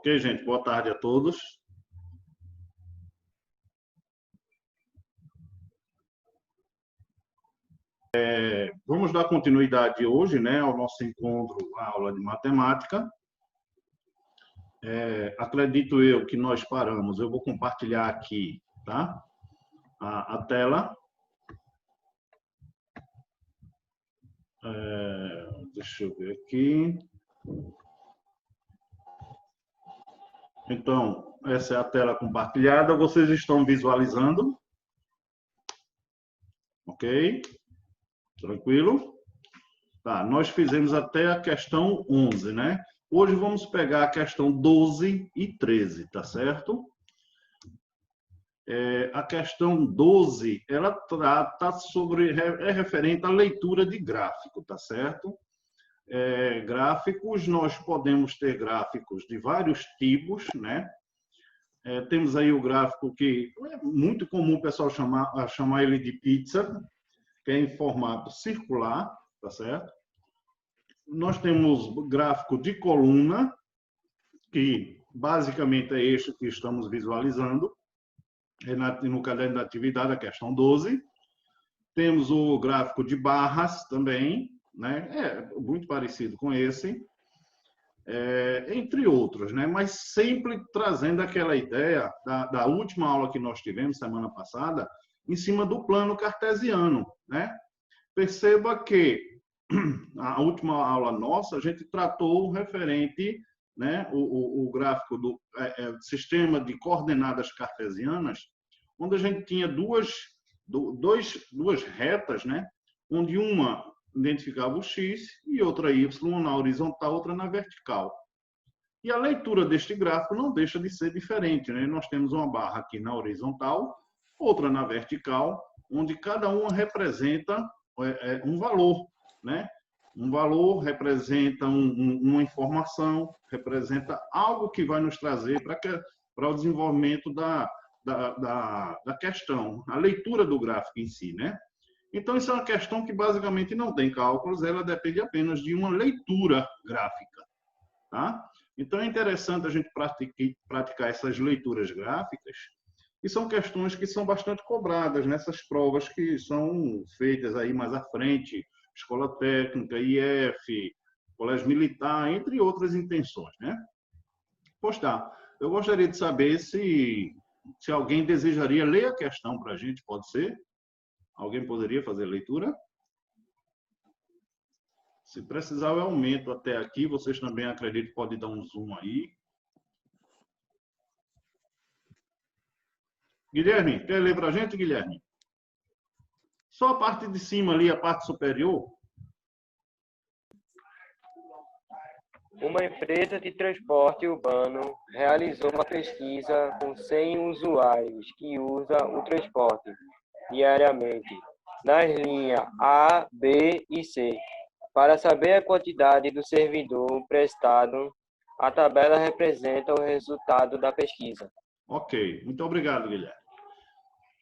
Ok, gente? Boa tarde a todos. Vamos dar continuidade hoje, né, ao nosso encontro, à aula de matemática. Acredito eu que nós paramos. Eu vou compartilhar aqui, tá? A tela. Deixa eu ver aqui. Então, essa é a tela compartilhada. Vocês estão visualizando? Ok? Tranquilo? Tá, nós fizemos até a questão 11, né? Hoje vamos pegar a questão 12 e 13, tá certo? A questão 12, ela trata sobre, é referente à leitura de gráfico, tá certo? Gráficos, nós podemos ter gráficos de vários tipos, né? Temos aí o gráfico que é muito comum o pessoal chamar ele de pizza, que é em formato circular, tá certo? Nós temos gráfico de coluna, que basicamente é este que estamos visualizando, no caderno da atividade, a questão 12. Temos o gráfico de barras também, né? Muito parecido com esse, entre outros, né? Mas sempre trazendo aquela ideia da última aula que nós tivemos semana passada, em cima do plano cartesiano, né? Perceba que a última aula nossa, a gente tratou o referente, né, o gráfico do sistema de coordenadas cartesianas, onde a gente tinha duas retas, né, onde uma identificava o x e outra y na horizontal, outra na vertical. E a leitura deste gráfico não deixa de ser diferente, né? Nós temos uma barra aqui na horizontal, outra na vertical, onde cada uma representa um valor, né? Um valor representa uma informação, representa algo que vai nos trazer para o desenvolvimento da questão, a leitura do gráfico em si, né? Então, isso é uma questão que basicamente não tem cálculos, ela depende apenas de uma leitura gráfica, tá? Então, é interessante a gente praticar essas leituras gráficas, e são questões que são bastante cobradas nessas provas que são feitas aí mais à frente, Escola Técnica, IF, Colégio Militar, entre outras intenções, né? Pois tá. Eu gostaria de saber se alguém desejaria ler a questão para a gente, pode ser? Alguém poderia fazer a leitura? Se precisar, eu aumento até aqui. Vocês também, acredito, podem dar um zoom aí. Guilherme, quer ler para a gente, Guilherme? Só a parte de cima ali, a parte superior. Uma empresa de transporte urbano realizou uma pesquisa com 100 usuários que usam o transporte diariamente nas linhas A, B e C. Para saber a quantidade do servidor prestado, a tabela representa o resultado da pesquisa. Ok, muito obrigado, Guilherme.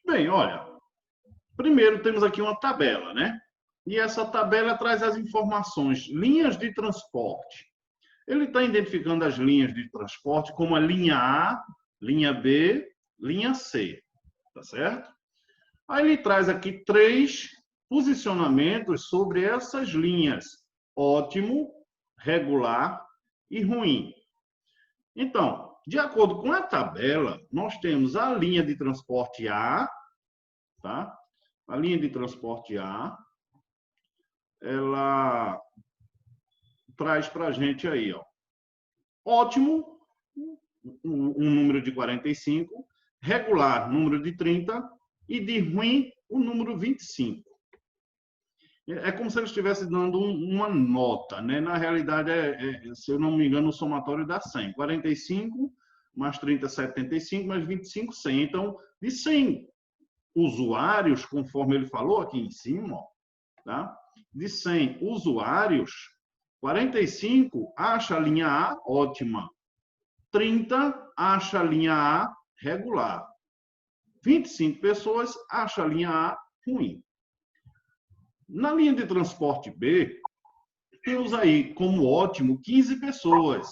Bem, olha, primeiro temos aqui uma tabela, né? E essa tabela traz as informações, linhas de transporte. Ele está identificando as linhas de transporte como a linha A, linha B, linha C, tá certo? Aí ele traz aqui 3 posicionamentos sobre essas linhas: ótimo, regular e ruim. Então, de acordo com a tabela, nós temos a linha de transporte A, tá? A linha de transporte A, ela traz para a gente aí, ó, ótimo, um número de 45, regular, número de 30, e de ruim, o número 25. É como se ele estivesse dando uma nota, né? Na realidade, se eu não me engano, o somatório dá 100. 45 mais 30, 75, mais 25, 100. Então, de 100 usuários, conforme ele falou aqui em cima, ó, tá? De 100 usuários, 45 acha a linha A ótima, 30 acha a linha A regular, 25 pessoas acham a linha A ruim. Na linha de transporte B, temos aí como ótimo 15 pessoas,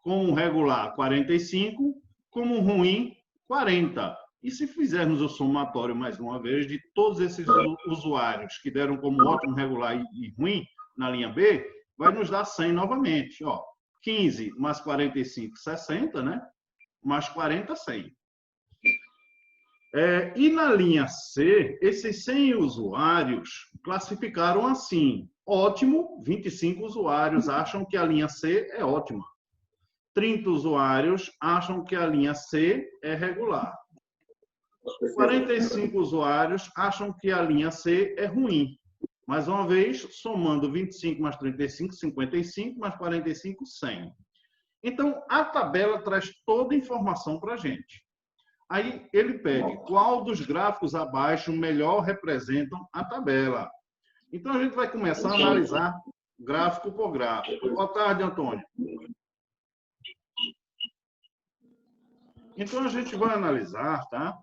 como regular 45, como ruim 40. E se fizermos o somatório mais uma vez de todos esses usuários que deram como ótimo, regular e ruim na linha B, vai nos dar 100 novamente. Ó, 15 mais 45, 60, né? Mais 40, 100. E na linha C, esses 100 usuários classificaram assim. Ótimo, 25 usuários acham que a linha C é ótima. 30 usuários acham que a linha C é regular. 45 usuários acham que a linha C é ruim. Mais uma vez, somando 25 mais 35, 55, mais 45, 100. Então, a tabela traz toda a informação para a gente. Aí, ele pede qual dos gráficos abaixo melhor representam a tabela. Então, a gente vai começar a analisar gráfico por gráfico. Boa tarde, Antônio. Então, a gente vai analisar, tá?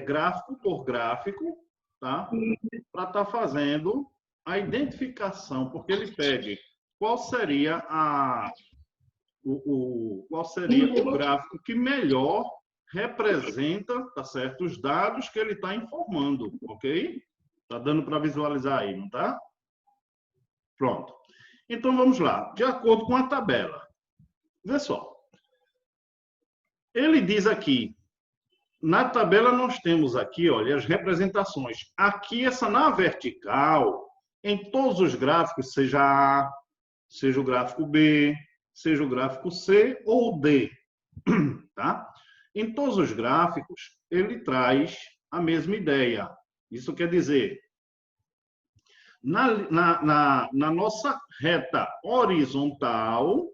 Gráfico por gráfico, tá? Para estar fazendo a identificação, porque ele pede qual seria o gráfico que melhor representa, tá certo, os dados que ele está informando, ok? Tá dando para visualizar aí, não tá? Pronto. Então, vamos lá. De acordo com a tabela. Vê só. Ele diz aqui, na tabela nós temos aqui, olha, as representações. Aqui, essa na vertical, em todos os gráficos, seja A, seja o gráfico B, seja o gráfico C ou D, tá? Em todos os gráficos, ele traz a mesma ideia. Isso quer dizer, na nossa reta horizontal,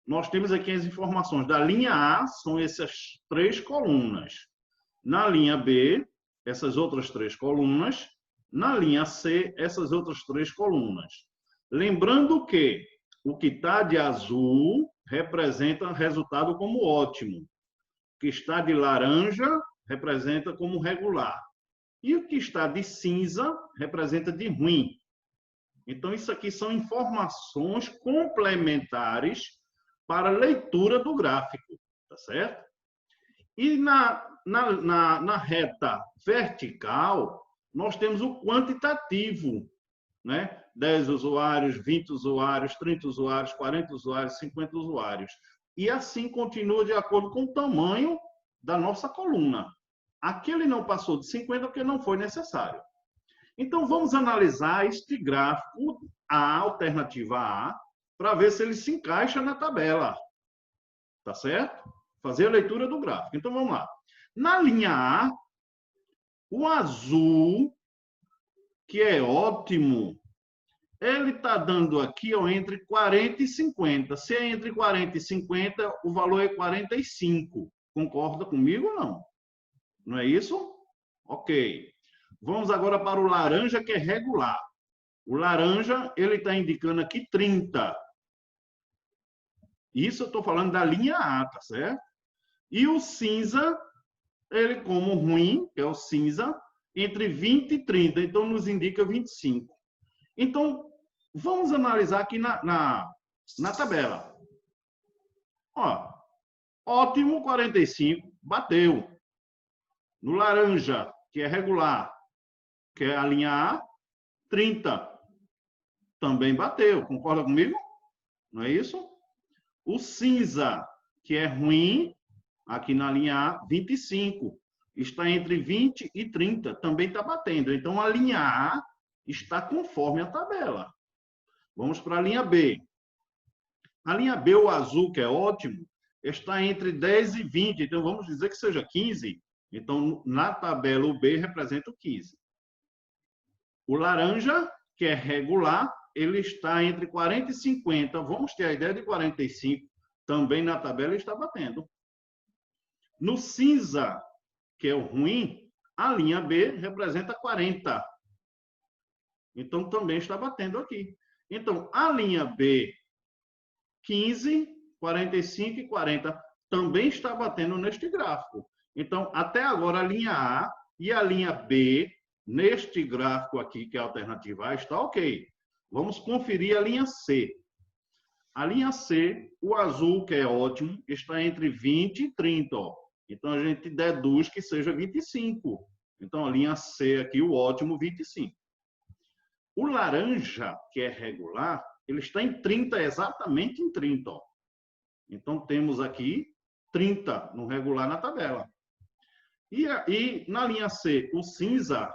nós temos aqui as informações da linha A, são essas 3 colunas. Na linha B, essas outras 3 colunas. Na linha C, essas outras 3 colunas. Lembrando que o que está de azul representa resultado como ótimo. O que está de laranja representa como regular. E o que está de cinza representa de ruim. Então, isso aqui são informações complementares para a leitura do gráfico, tá certo? E na reta vertical, nós temos o quantitativo, né? 10 usuários, 20 usuários, 30 usuários, 40 usuários, 50 usuários. E assim continua de acordo com o tamanho da nossa coluna. Aqui ele não passou de 50 porque não foi necessário. Então, vamos analisar este gráfico, a alternativa A, para ver se ele se encaixa na tabela. Tá certo? Fazer a leitura do gráfico. Então, vamos lá. Na linha A, o azul, que é ótimo, ele está dando aqui ó, entre 40 e 50. Se é entre 40 e 50, o valor é 45. Concorda comigo ou não? Não é isso? Ok. Vamos agora para o laranja, que é regular. O laranja, ele está indicando aqui 30. Isso eu estou falando da linha A, tá certo? E o cinza, ele como ruim, que é o cinza, entre 20 e 30. Então, nos indica 25. Então, vamos analisar aqui na tabela. Ó, ótimo, 45, bateu. No laranja, que é regular, que é a linha A, 30. Também bateu. Concorda comigo? Não é isso? O cinza, que é ruim, aqui na linha A, 25. Está entre 20 e 30. Também está batendo. Então, a linha A está conforme a tabela. Vamos para a linha B. A linha B, o azul, que é ótimo, está entre 10 e 20. Então, vamos dizer que seja 15. Então, na tabela, o B representa o 15. O laranja, que é regular, ele está entre 40 e 50. Vamos ter a ideia de 45. Também na tabela está batendo. No cinza, que é o ruim, a linha B representa 40. Então, também está batendo aqui. Então, a linha B, 15, 45 e 40, também está batendo neste gráfico. Então, até agora, a linha A e a linha B, neste gráfico aqui, que é a alternativa A, está ok. Vamos conferir a linha C. A linha C, o azul, que é ótimo, está entre 20 e 30. Ó. Então, a gente deduz que seja 25. Então, a linha C aqui, o ótimo, 25. O laranja, que é regular, ele está em 30, exatamente em 30. Ó. Então, temos aqui 30 no regular na tabela. E na linha C, o cinza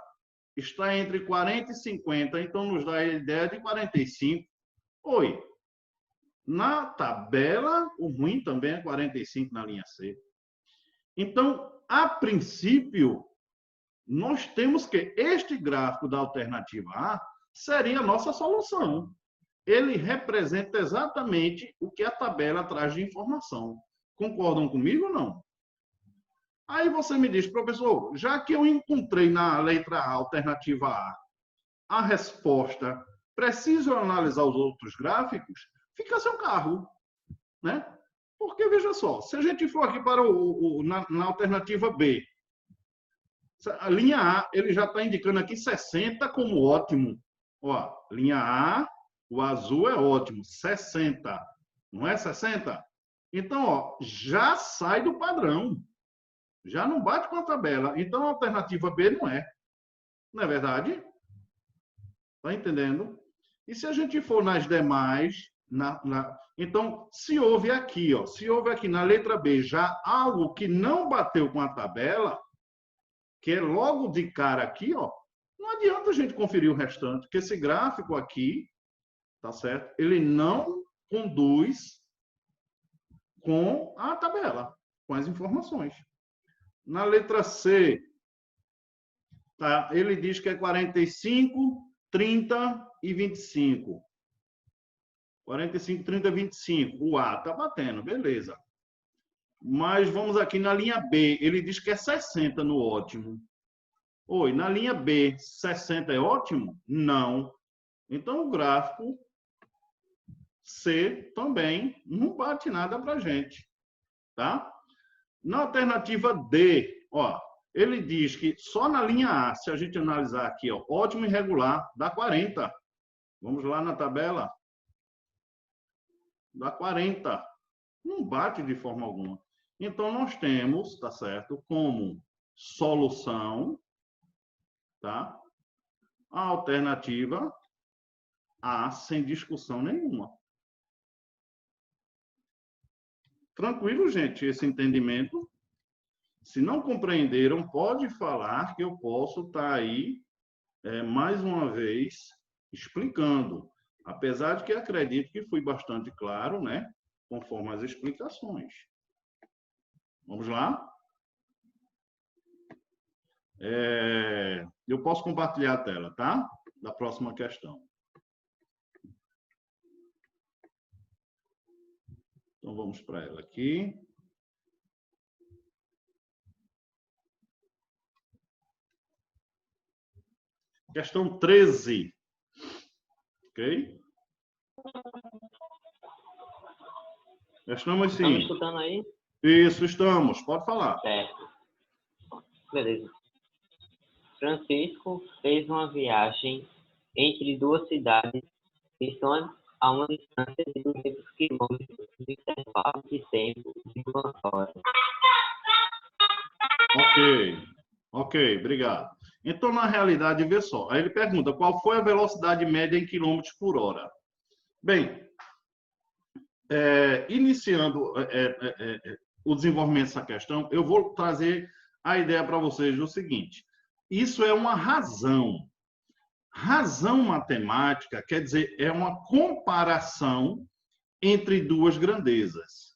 está entre 40 e 50, então nos dá a ideia de 45. Oi, na tabela, o ruim também é 45 na linha C. Então, a princípio, nós temos que este gráfico da alternativa A seria a nossa solução. Ele representa exatamente o que a tabela traz de informação. Concordam comigo ou não? Aí você me diz, professor, já que eu encontrei na letra A, alternativa A resposta, preciso analisar os outros gráficos? Fica seu carro, né? Porque, veja só, se a gente for aqui para na alternativa B, a linha A, ele já está indicando aqui 60 como ótimo. Ó, linha A, o azul é ótimo, 60. Não é 60? Então, ó, já sai do padrão. Já não bate com a tabela. Então, a alternativa B não é. Não é verdade? Está entendendo? E se a gente for nas demais, então, se houve aqui, ó, se houve aqui na letra B já algo que não bateu com a tabela, que é logo de cara aqui, ó, não adianta a gente conferir o restante, porque esse gráfico aqui, tá certo? Ele não conduz com a tabela, com as informações. Na letra C, tá? Ele diz que é 45, 30 e 25. 45, 30, 25. O A está batendo, beleza. Mas vamos aqui na linha B. Ele diz que é 60 no ótimo. Oi, na linha B, 60 é ótimo? Não. Então, o gráfico C também não bate nada para a gente. Tá? Na alternativa D, ó, ele diz que só na linha A, se a gente analisar aqui, ó, ótimo e regular, dá 40. Vamos lá na tabela. Dá 40. Não bate de forma alguma. Então, nós temos, tá certo, como solução, tá? A alternativa A, sem discussão nenhuma. Tranquilo, gente, esse entendimento? Se não compreenderam, pode falar que eu posso estar aí, mais uma vez, explicando. Apesar de que acredito que fui bastante claro, né? Conforme as explicações. Vamos lá? Eu posso compartilhar a tela, tá? Da próxima questão. Então, vamos para ela aqui. Questão 13. Ok? Estamos sim. Estamos escutando aí? Isso, estamos. Pode falar. Certo. Beleza. Francisco fez uma viagem entre duas cidades que estão a uma distância de 200 quilômetros de intervalo de tempo de 1 hora. Ok, obrigado. Então, na realidade, vê só. Aí ele pergunta qual foi a velocidade média em quilômetros por hora. Bem, iniciando o desenvolvimento dessa questão, eu vou trazer a ideia para vocês do seguinte. Isso é uma razão. Razão matemática quer dizer, é uma comparação entre duas grandezas.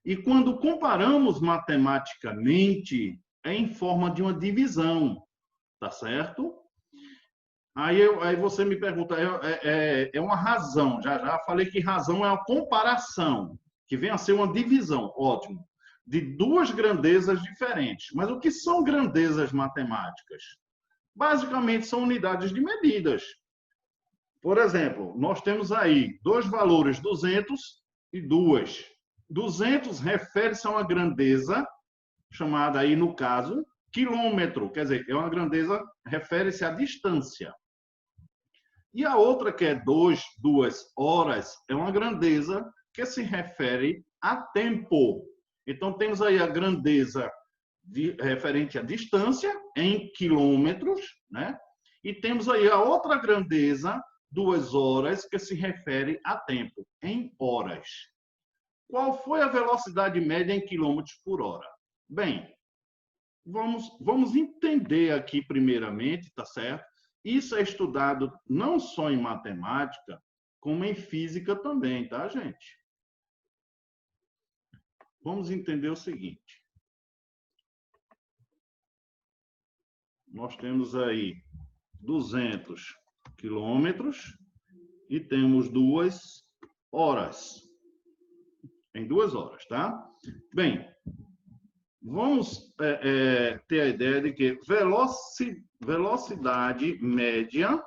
E quando comparamos matematicamente, é em forma de uma divisão, tá certo? Aí você me pergunta, é uma razão, já falei que razão é uma comparação, que vem a ser uma divisão, ótimo, de duas grandezas diferentes. Mas o que são grandezas matemáticas? Basicamente, são unidades de medidas. Por exemplo, nós temos aí dois valores, 200 e 2. 200 refere-se a uma grandeza, chamada aí, no caso, quilômetro. Quer dizer, é uma grandeza, refere-se à distância. E a outra, que é 2 horas, é uma grandeza que se refere a tempo. Então, temos aí a grandeza referente à distância, em quilômetros, né? E temos aí a outra grandeza, 2 horas, que se refere a tempo, em horas. Qual foi a velocidade média em quilômetros por hora? Bem, vamos entender aqui primeiramente, tá certo? Isso é estudado não só em matemática, como em física também, tá, gente? Vamos entender o seguinte. Nós temos aí 200 quilômetros e temos 2 horas. Em 2 horas, tá? Bem, vamos ter a ideia de que velocidade média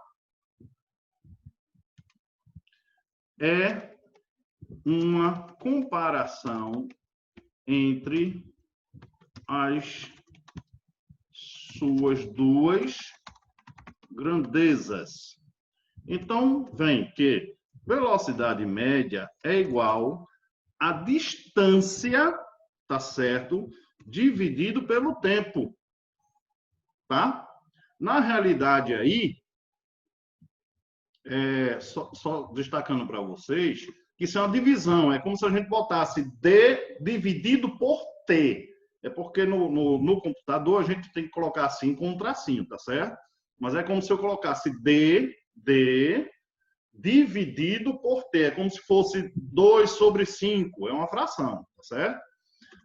é uma comparação entre as suas duas grandezas. Então, vem que velocidade média é igual a distância, tá certo? Dividido pelo tempo, tá? Na realidade aí, só destacando para vocês, que isso é uma divisão, é como se a gente botasse D dividido por T. É porque no computador a gente tem que colocar assim com um tracinho, tá certo? Mas é como se eu colocasse D dividido por T. É como se fosse 2/5. É uma fração, tá certo?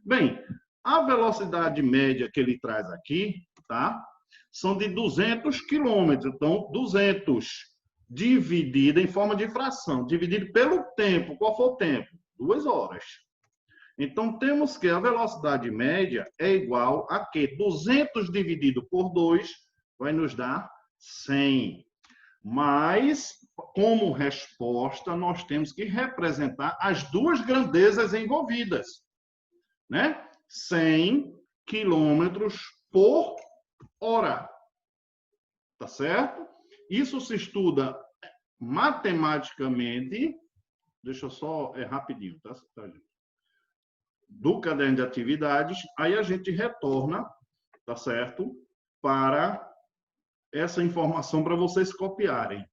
Bem, a velocidade média que ele traz aqui, tá? São de 200 quilômetros. Então, 200 dividido em forma de fração, dividido pelo tempo. Qual foi o tempo? 2 horas. Então, temos que a velocidade média é igual a quê? 200 dividido por 2 vai nos dar 100. Mas, como resposta, nós temos que representar as duas grandezas envolvidas, né? 100 quilômetros por hora. Tá certo? Isso se estuda matematicamente. Deixa eu só, rapidinho, tá, gente? Do caderno de atividades, aí a gente retorna, tá certo? Para essa informação para vocês copiarem.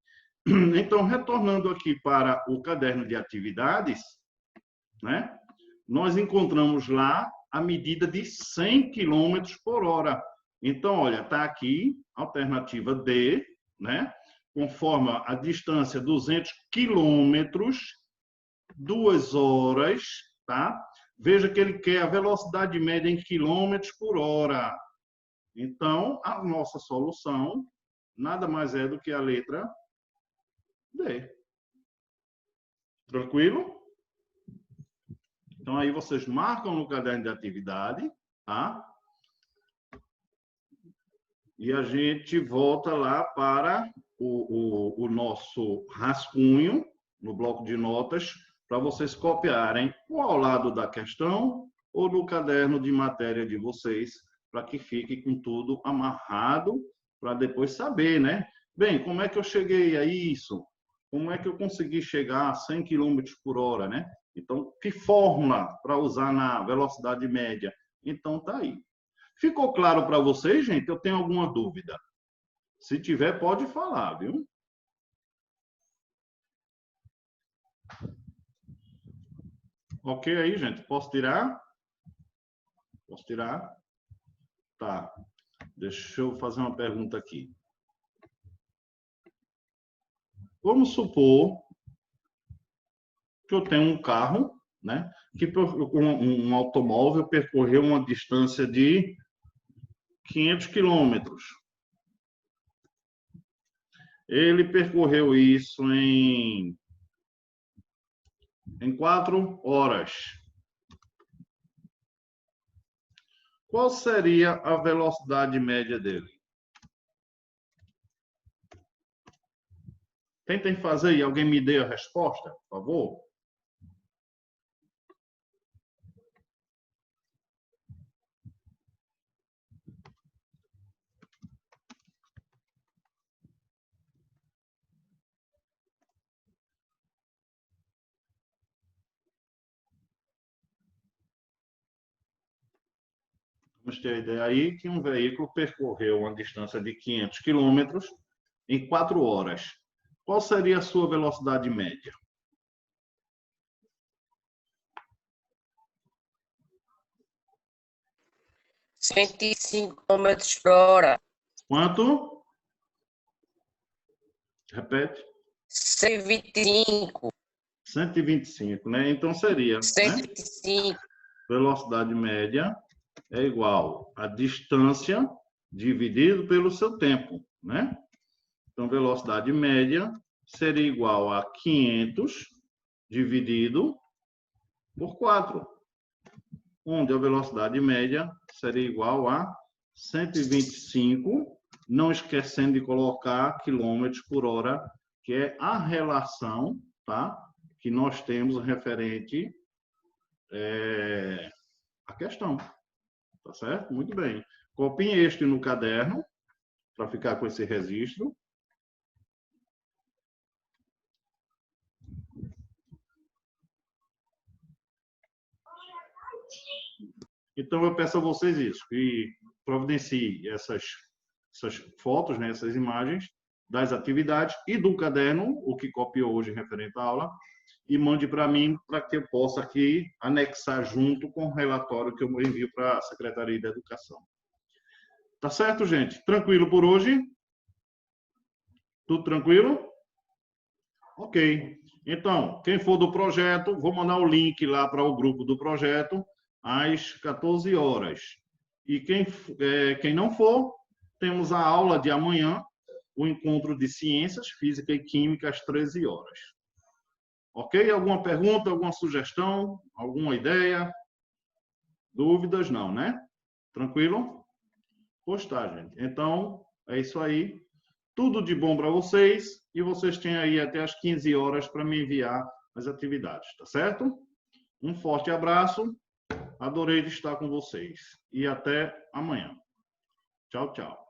Então, retornando aqui para o caderno de atividades, né? Nós encontramos lá a medida de 100 km por hora. Então, olha, está aqui, alternativa D, né? Conforme a distância 200 quilômetros, 2 horas, tá? Veja que ele quer a velocidade média em quilômetros por hora. Então, a nossa solução nada mais é do que a letra D. Tranquilo? Então, aí vocês marcam no caderno de atividade, tá? E a gente volta lá para o nosso rascunho, no bloco de notas, para vocês copiarem ou ao lado da questão ou no caderno de matéria de vocês, para que fique com tudo amarrado, para depois saber, né? Bem, como é que eu cheguei a isso? Como é que eu consegui chegar a 100 km por hora, né? Então, que fórmula para usar na velocidade média? Então, tá aí. Ficou claro para vocês, gente? Eu tenho alguma dúvida? Se tiver, pode falar, viu? Ok aí, gente? Posso tirar? Posso tirar? Tá. Deixa eu fazer uma pergunta aqui. Vamos supor que eu tenho um carro, né? Que um automóvel percorreu uma distância de 500 quilômetros. Ele percorreu isso em 4 horas. Qual seria a velocidade média dele? Tentem fazer aí. Alguém me dê a resposta, por favor? Vamos ter a ideia aí que um veículo percorreu uma distância de 500 quilômetros em 4 horas. Qual seria a sua velocidade média? R$ 105 km/h. Quanto? Repete. 125. 125, né? Então seria, né? 125. Velocidade média é igual a distância dividido pelo seu tempo, né? Então, velocidade média seria igual a 500 dividido por 4, onde a velocidade média seria igual a 125, não esquecendo de colocar quilômetros por hora, que é a relação, tá? Que nós temos referente à questão. Tá certo? Muito bem. Copie este no caderno, para ficar com esse registro. Então, eu peço a vocês isso, que providencie essas fotos, né, essas imagens das atividades e do caderno, o que copiou hoje referente à aula, e mande para mim, para que eu possa aqui anexar junto com o relatório que eu envio para a Secretaria da Educação. Tá certo, gente? Tranquilo por hoje? Tudo tranquilo? Ok. Então, quem for do projeto, vou mandar o link lá para o grupo do projeto às 14 horas. E quem não for, temos a aula de amanhã, o encontro de ciências, física e química às 13 horas. Ok? Alguma pergunta, alguma sugestão, alguma ideia? Dúvidas? Não, né? Tranquilo? Pois tá, gente. Então, é isso aí. Tudo de bom para vocês. E vocês têm aí até as 15 horas para me enviar as atividades, tá certo? Um forte abraço. Adorei de estar com vocês. E até amanhã. Tchau, tchau.